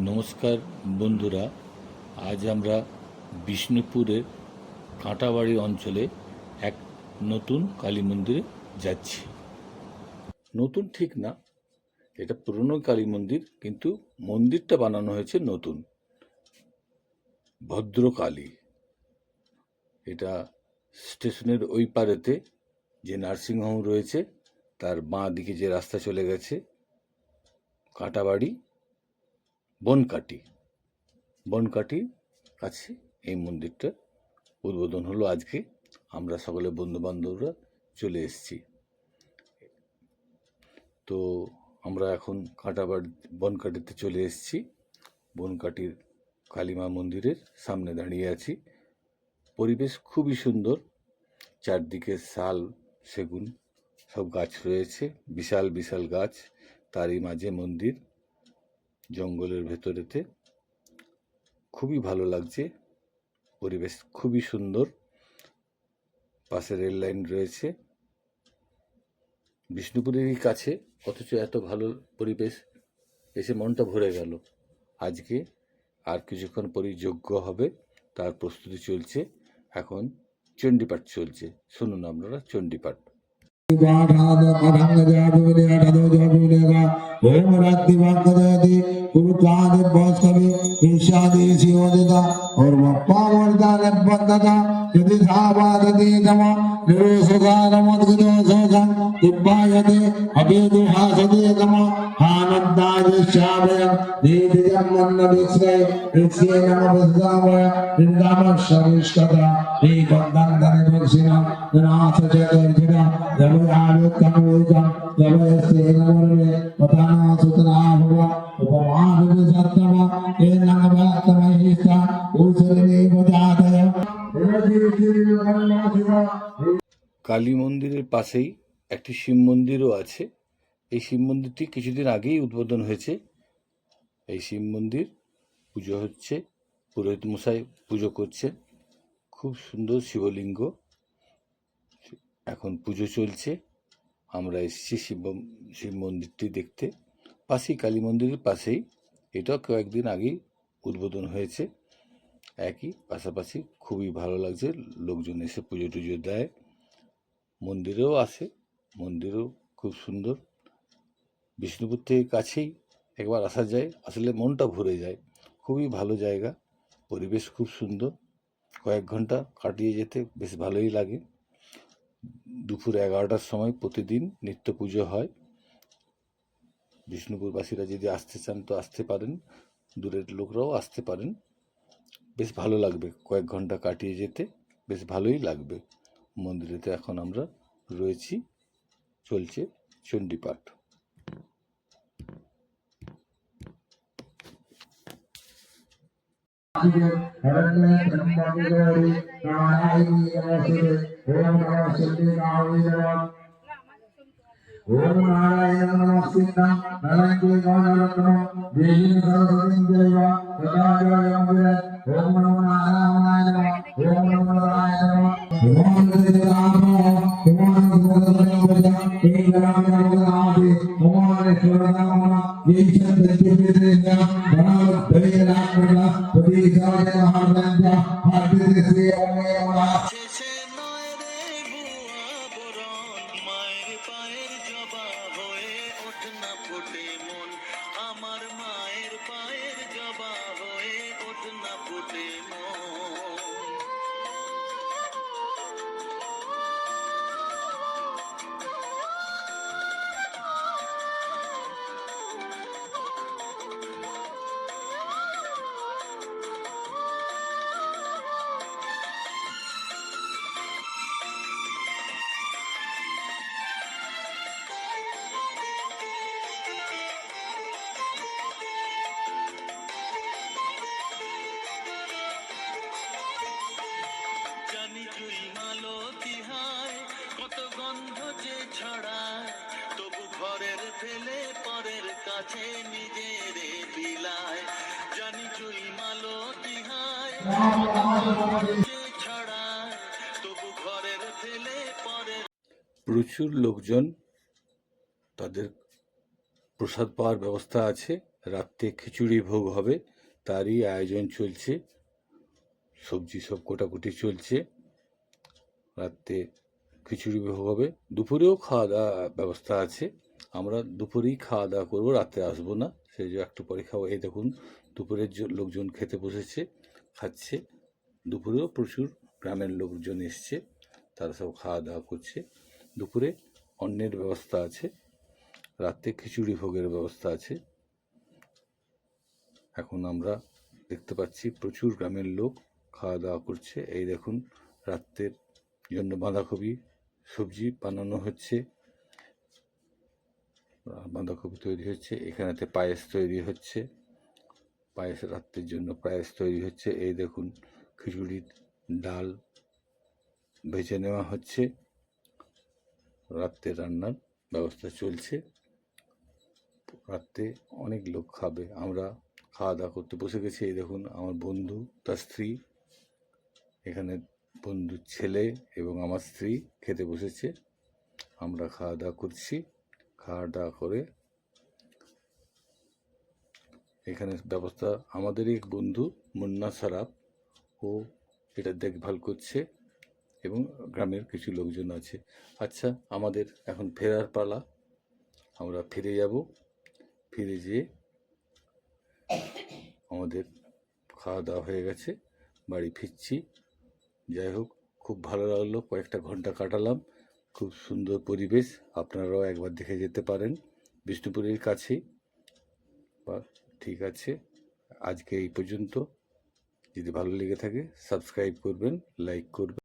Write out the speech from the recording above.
নমস্কার বন্ধুরা, আজ আমরা বিষ্ণুপুরের কাঁটাবাড়ি অঞ্চলে এক নতুন কালী মন্দিরে যাচ্ছি। নতুন ঠিক না, এটা পুরনো কালী মন্দির, কিন্তু মন্দিরটা বানানো হয়েছে নতুন। ভদ্রকালী, এটা স্টেশনের ওই পারেতে যে নার্সিংহোম রয়েছে তার বাঁ দিকে যে রাস্তা চলে গেছে, কাঁটাবাড়ি বনকাটির কাছে এই মন্দিরটা উদ্বোধন হলো আজকে। আমরা সকলে বন্ধুবান্ধবরা চলে এসেছি। তো আমরা এখন বনকাটিতে চলে এসেছি। বনকাটির কালীমা মন্দিরের সামনে দাঁড়িয়ে আছি। পরিবেশ খুবই সুন্দর, চারদিকে শাল, সেগুন সব গাছ রয়েছে, বিশাল বিশাল গাছ, তারই মাঝে মন্দির, জঙ্গলের ভেতরেতে। খুবই ভালো লাগছে, পরিবেশ খুবই সুন্দর। পাশে রেল লাইন রয়েছে, বিষ্ণুপুরেরই কাছে, অথচ এত ভালো পরিবেশ, এসে মনটা ভরে গেল। আজকে আর কিছুক্ষণ পরেই যজ্ঞ হবে, তার প্রস্তুতি চলছে। এখন চণ্ডীপাঠ চলছে, শুনুন আপনারা চণ্ডীপাঠ। और यदि सावादति तम निरुसुगारमद्गदोषोषं दिव्यायते अभेदुहासते तम आनन्दायश्चाभयं दीदिजं मन्नविश्रे विश्रे नमवस्दावय निन्दामश्वरिष्कता एकन्दन्दने भक्षिणं विनाशचतुर्जिना जवयालोकमोजं जवयस्ते नमर्वे पतानासुतना भव उपमानुविसत्तम एनमवात्तमहिष्टा ऊसरिणे वदादय। কালী মন্দিরের পাশেই একটি শিব মন্দিরও আছে। এই শিব মন্দিরটি কিছুদিন আগেই উদ্বোধন হয়েছে। এই শিব মন্দির পুজো হচ্ছে, পুরোহিত মশাই পুজো করছে। খুব সুন্দর শিবলিঙ্গ, এখন পুজো চলছে। আমরা এসেছি শিব মন্দিরটি দেখতে। পাশেই কালী মন্দিরের পাশেই, এটা কয়েকদিন আগেই উদ্বোধন হয়েছে। একই পাশাপাশি, খুবই ভালো লাগছে। লোকজন এসে পুজো টুজো দেয়, মন্দিরেও আসে, মন্দিরও খুব সুন্দর। বিষ্ণুপুর থেকে কাছেই, একবার আসা যায়, আসলে মনটা ভরে যায়। খুবই ভালো জায়গা, পরিবেশ খুব সুন্দর। কয়েক ঘন্টা কাটিয়ে যেতে বেশ ভালোই লাগে। দুপুর 11টার সময় প্রতিদিন নিত্য পুজো হয়। বিষ্ণুপুরবাসীরা যদি আসতে চান তো আসতে পারেন, দূরের লোকরাও আসতে পারেন। বেশ ভালো লাগবে, কয়েক ঘন্টা কাটিয়ে যেতে বেশ ভালোই লাগবে। মন্দিরেতে এখন আমরা রয়েছি, চলছে চণ্ডীপাঠ। ओम नारायण नमस्ते नारायण गौरवरत्नो देवी सरस्वती देवा सदाशिवं ओम नमो नारायणाय नमः ओम नमो नारायणाय नमः ओम देवानो ओम गुरुदेवया एकनामनामि ओम ईश्वरनामना ईश्वर देवतेया बनाव भैरनामना प्रतीकाय महाराजा हार्दिक श्री ओम नमः ফেলে পরের কাছে নিজেরে বিলায় জানি চুই মালতি হায় ছড়ায় তবু ঘরের ফেলে পরের। প্রচুর লোকজন, তাদের প্রসাদ পাওয়ার ব্যবস্থা আছে। রাত্রে খিচুড়ি ভোগ হবে, তারই আয়োজন চলছে। সবজি সব কোটাকুটি চলছে। রাত্রে খিচুড়ি ভোগ হবে, দুপুরেও খাওয়া দাওয়া ব্যবস্থা আছে। আমরা দুপুরেই খাওয়া দাওয়া করবো, রাত্রে আসবো না, সেই জন্য একটু পরে খাবো। এই দেখুন দুপুরের লোকজন খেতে বসেছে, খাচ্ছে। দুপুরেও প্রচুর গ্রামের লোকজন এসছে, তারা সব খাওয়া দাওয়া করছে। দুপুরে অন্নের ব্যবস্থা আছে, রাত্রে খিচুড়ি ভোগের ব্যবস্থা আছে। এখন আমরা দেখতে পাচ্ছি প্রচুর গ্রামের লোক খাওয়া দাওয়া করছে। এই দেখুন রাত্রের জন্য বাঁধাকপি সবজি বানানো হচ্ছে, বাঁধাকপি তৈরি হচ্ছে, এখানেতে পায়েস তৈরি হচ্ছে, পায়েস রাত্রের জন্য পায়েস তৈরি হচ্ছে। এই দেখুন খিচুড়ির ডাল ভেজে নেওয়া হচ্ছে, রাত্রে রান্নার ব্যবস্থা চলছে। রাত্রে অনেক লোক খাবে, আমরা খাওয়া দাওয়া করতে বসে গেছি। এই দেখুন আমার বন্ধু, তার স্ত্রী, এখানে বন্ধুর ছেলে এবং আমার স্ত্রী খেতে বসেছে। আমরা খাওয়া দাওয়া করছি। খাওয়া দাওয়া করে এখানে ব্যবস্থা আমাদেরই এক বন্ধু মুন্না সারাফ, ও এটা দেখভাল করছে এবং গ্রামের কিছু লোকজন আছে। আচ্ছা, আমাদের এখন ফেরার পালা, আমরা ফিরে যাব। ফিরে যেয়ে আমাদের খাওয়া দাওয়া হয়ে গেছে, বাড়ি ফিরছি। যাই হোক, খুব ভালো লাগলো, কয়েকটা ঘন্টা কাটালাম, খুব সুন্দর পরিবেশ। আপনারাও একবার দেখে যেতে পারেন, বিষ্ণুপুরের কাছেই। বা ঠিক আছে, আজকে এই পর্যন্ত। যদি ভালো লেগে থাকে সাবস্ক্রাইব করবেন, লাইক করবেন।